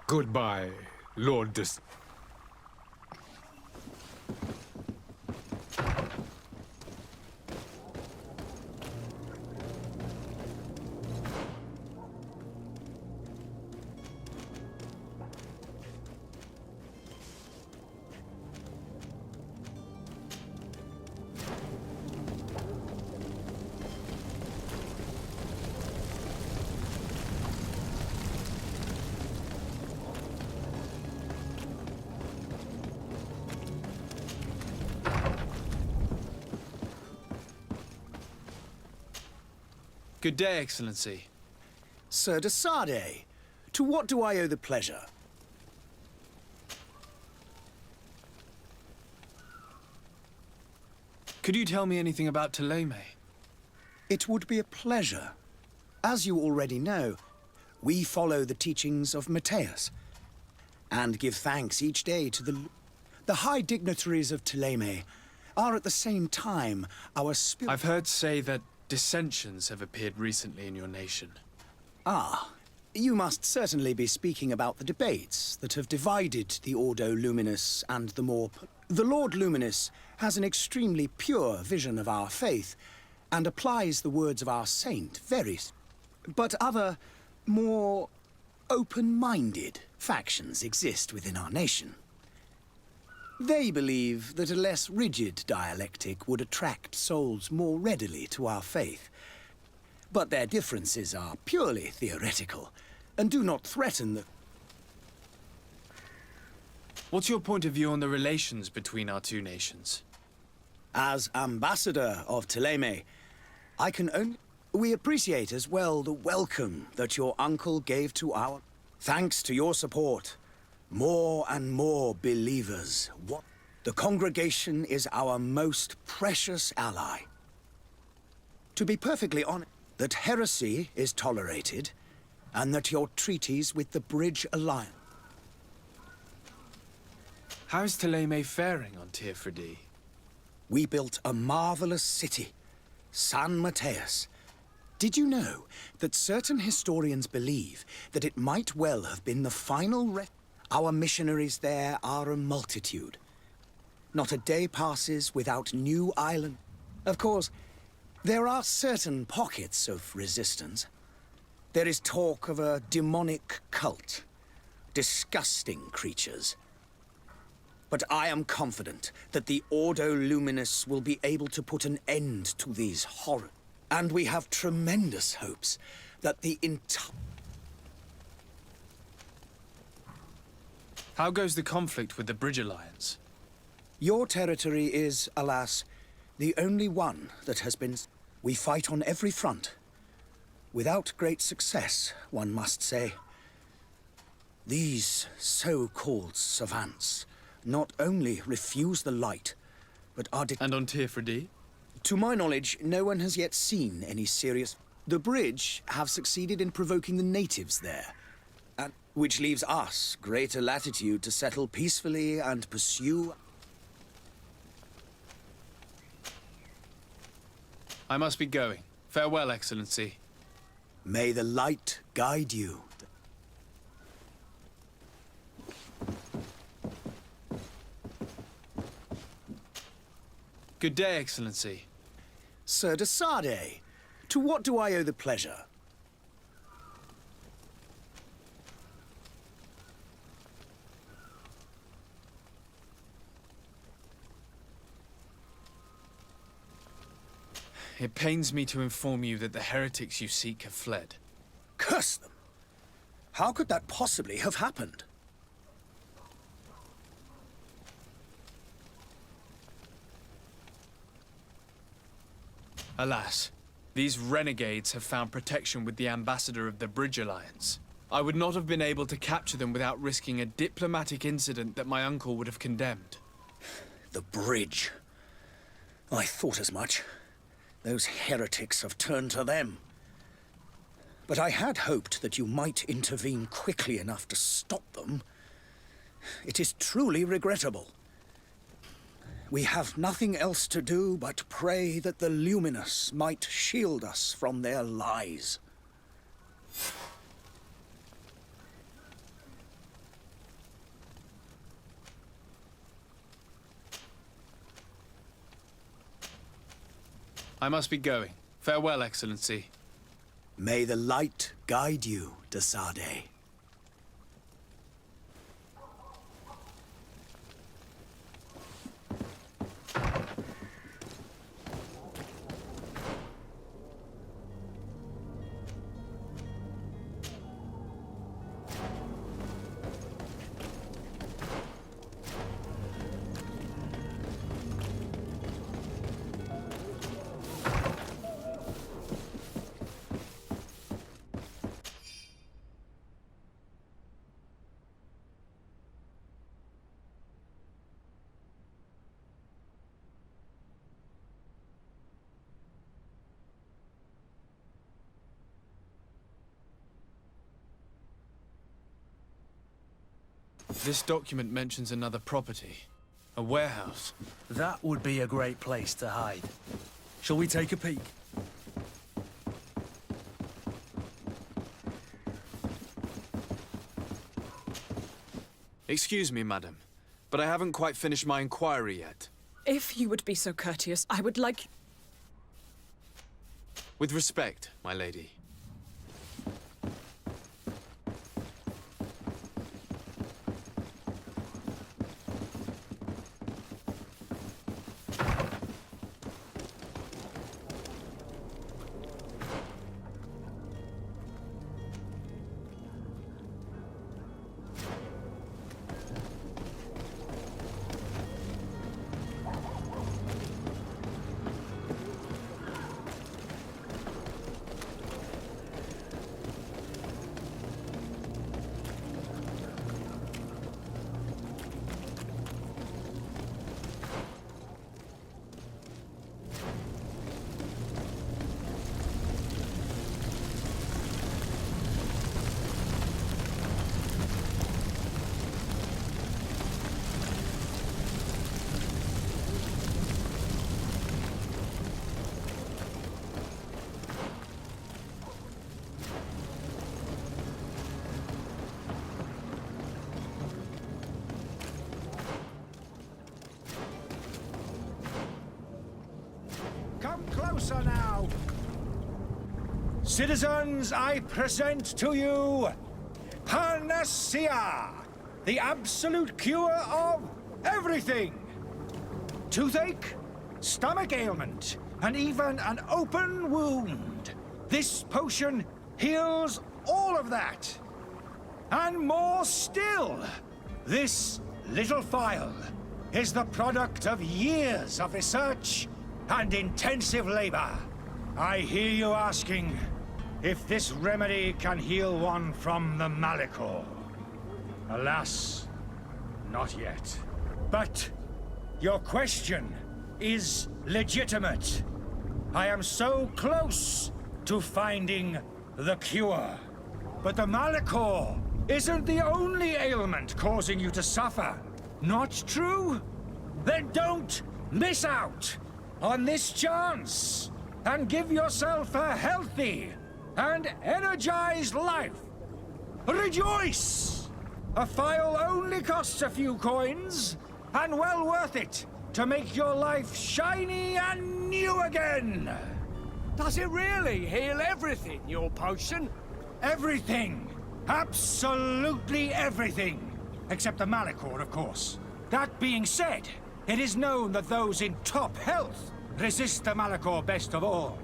Goodbye, Lord Dis... Good day, Excellency. Sir de Sardet, to what do I owe the pleasure? Could you tell me anything about Thélème? It would be a pleasure. As you already know, we follow the teachings of Matthias and give thanks each day to the high dignitaries of Thélème are at the same time our spirit. I've heard say that dissensions have appeared recently in your nation. Ah, you must certainly be speaking about the debates that have divided the Ordo Luminus and the more... The Lord Luminus has an extremely pure vision of our faith and applies the words of our saint very... But other, more open-minded factions exist within our nation. They believe that a less rigid dialectic would attract souls more readily to our faith. But their differences are purely theoretical and do not threaten the... What's your point of view on the relations between our two nations? As ambassador of Thélème, I can only... We appreciate as well the welcome that your uncle gave to our... Thanks to your support, more and more believers. The congregation is our most precious ally. To be perfectly honest, that heresy is tolerated, and that your treaties with the Bridge Alliance... How is Thélème faring on Teofredi? We built a marvelous city, San Matthias. Did you know that certain historians believe that it might well have been the final Our missionaries there are a multitude. Not a day passes without new island. Of course, there are certain pockets of resistance. There is talk of a demonic cult. Disgusting creatures. But I am confident that the Ordo Luminus will be able to put an end to these horrors. And we have tremendous hopes that the entire... How goes the conflict with the Bridge Alliance? Your territory is, alas, the only one that has been... We fight on every front. Without great success, one must say. These so-called savants not only refuse the light, but are... And on Teofredi? To my knowledge, no one has yet seen any serious... The Bridge have succeeded in provoking the natives there, which leaves us greater latitude to settle peacefully and pursue... I must be going. Farewell, Excellency. May the light guide you. Good day, Excellency. Sir de Sardet, to what do I owe the pleasure? It pains me to inform you that the heretics you seek have fled. Curse them! How could that possibly have happened? Alas, these renegades have found protection with the ambassador of the Bridge Alliance. I would not have been able to capture them without risking a diplomatic incident that my uncle would have condemned. The Bridge. I thought as much. Those heretics have turned to them. But I had hoped that you might intervene quickly enough to stop them. It is truly regrettable. We have nothing else to do but pray that the Luminous might shield us from their lies. I must be going. Farewell, Excellency. May the light guide you, de Sade. This document mentions another property. A warehouse. That would be a great place to hide. Shall we take a peek? Excuse me, madam, but I haven't quite finished my inquiry yet. If you would be so courteous, I would like... With respect, my lady. Come closer now. Citizens, I present to you Panacea, the absolute cure of everything. Toothache, stomach ailment, and even an open wound. This potion heals all of that. And more still, this little phial is the product of years of research and intensive labor. I hear you asking if this remedy can heal one from the Malachor. Alas, not yet. But your question is legitimate. I am so close to finding the cure. But the Malachor isn't the only ailment causing you to suffer. Not true? Then don't miss out on this chance and give yourself a healthy and energized life. Rejoice! A phial only costs a few coins, and well worth it to make your life shiny and new again. Does it really heal everything, your potion? Everything. Absolutely everything. Except the Malachor, of course. That being said, it is known that those in top health resist the Malachor best of all.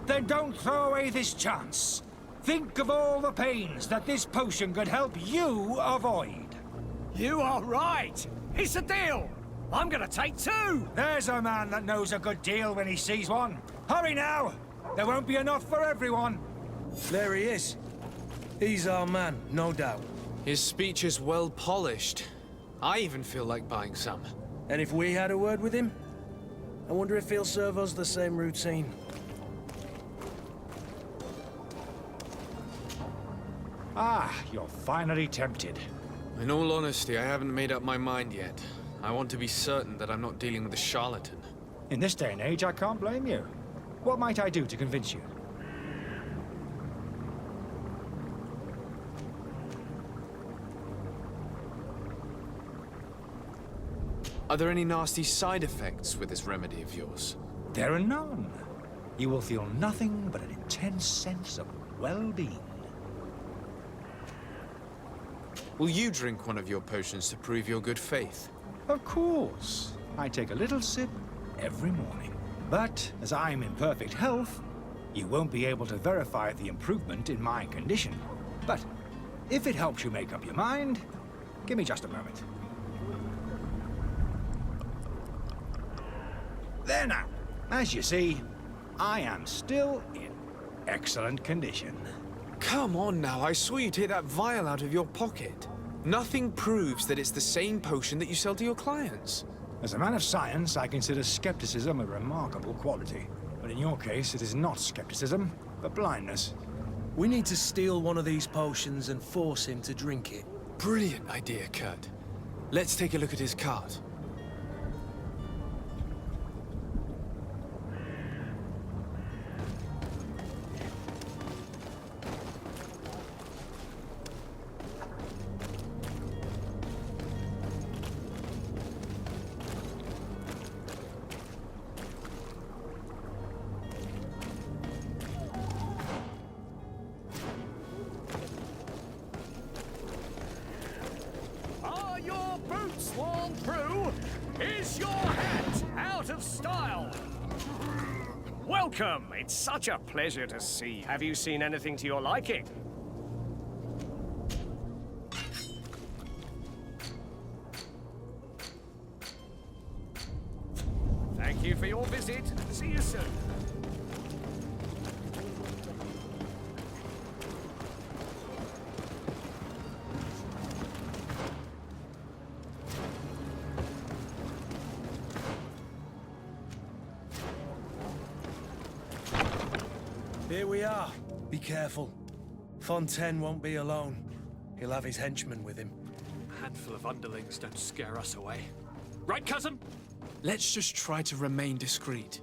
Then don't throw away this chance. Think of all the pains that this potion could help you avoid. You are right. It's a deal. I'm gonna take two. There's a man that knows a good deal when he sees one. Hurry now! There won't be enough for everyone. There he is. He's our man, no doubt. His speech is well polished. I even feel like buying some. And if we had a word with him? I wonder if he'll serve us the same routine. Ah, you're finally tempted. In all honesty, I haven't made up my mind yet. I want to be certain that I'm not dealing with a charlatan. In this day and age, I can't blame you. What might I do to convince you? Are there any nasty side effects with this remedy of yours? There are none. you will feel nothing but an intense sense of well-being. Will you drink one of your potions to prove your good faith? Of course. I take a little sip every morning. But as I'm in perfect health, you won't be able to verify the improvement in my condition. But if it helps you make up your mind, give me just a moment. There now. As you see, I am still in excellent condition. Come on now, I saw you take that vial out of your pocket. Nothing proves that it's the same potion that you sell to your clients. As a man of science, I consider skepticism a remarkable quality. But in your case, it is not skepticism, but blindness. We need to steal one of these potions and force him to drink it. Brilliant idea, Kurt. Let's take a look at his cart. Are your boots worn through? Is your hat out of style? Welcome! It's such a pleasure to see. Have you seen anything to your liking? Thank you for your visit. See you soon. Here we are. Be careful. Fontaine won't be alone. He'll have his henchmen with him. A handful of underlings don't scare us away. Right, cousin? Let's just try to remain discreet.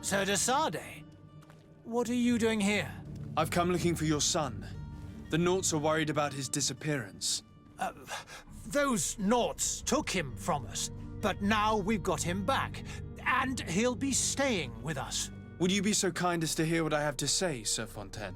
Sir de Sade, what are you doing here? I've come looking for your son. The Nauts are worried about his disappearance. Those Nauts took him from us, but now we've got him back, and he'll be staying with us. Would you be so kind as to hear what I have to say, Sir Fontaine?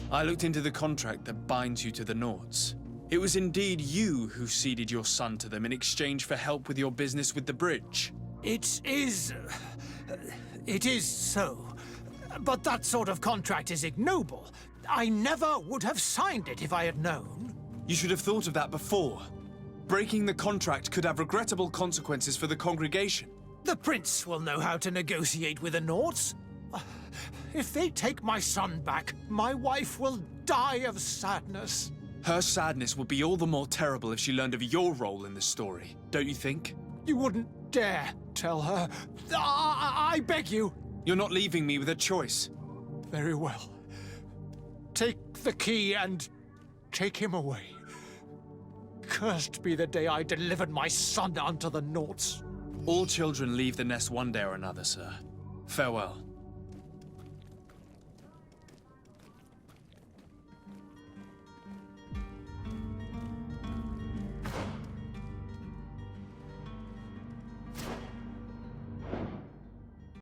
I looked into the contract that binds you to the Nauts. It was indeed you who ceded your son to them in exchange for help with your business with the bridge. It is so. But that sort of contract is ignoble. I never would have signed it if I had known. You should have thought of that before. Breaking the contract could have regrettable consequences for the congregation. The prince will know how to negotiate with the Nauts. If they take my son back, my wife will die of sadness. Her sadness would be all the more terrible if she learned of your role in the story, don't you think? You wouldn't dare tell her. I beg you. You're not leaving me with a choice. Very well. Take the key and take him away. Cursed be the day I delivered my son unto the Nauts. All children leave the nest one day or another, sir. Farewell.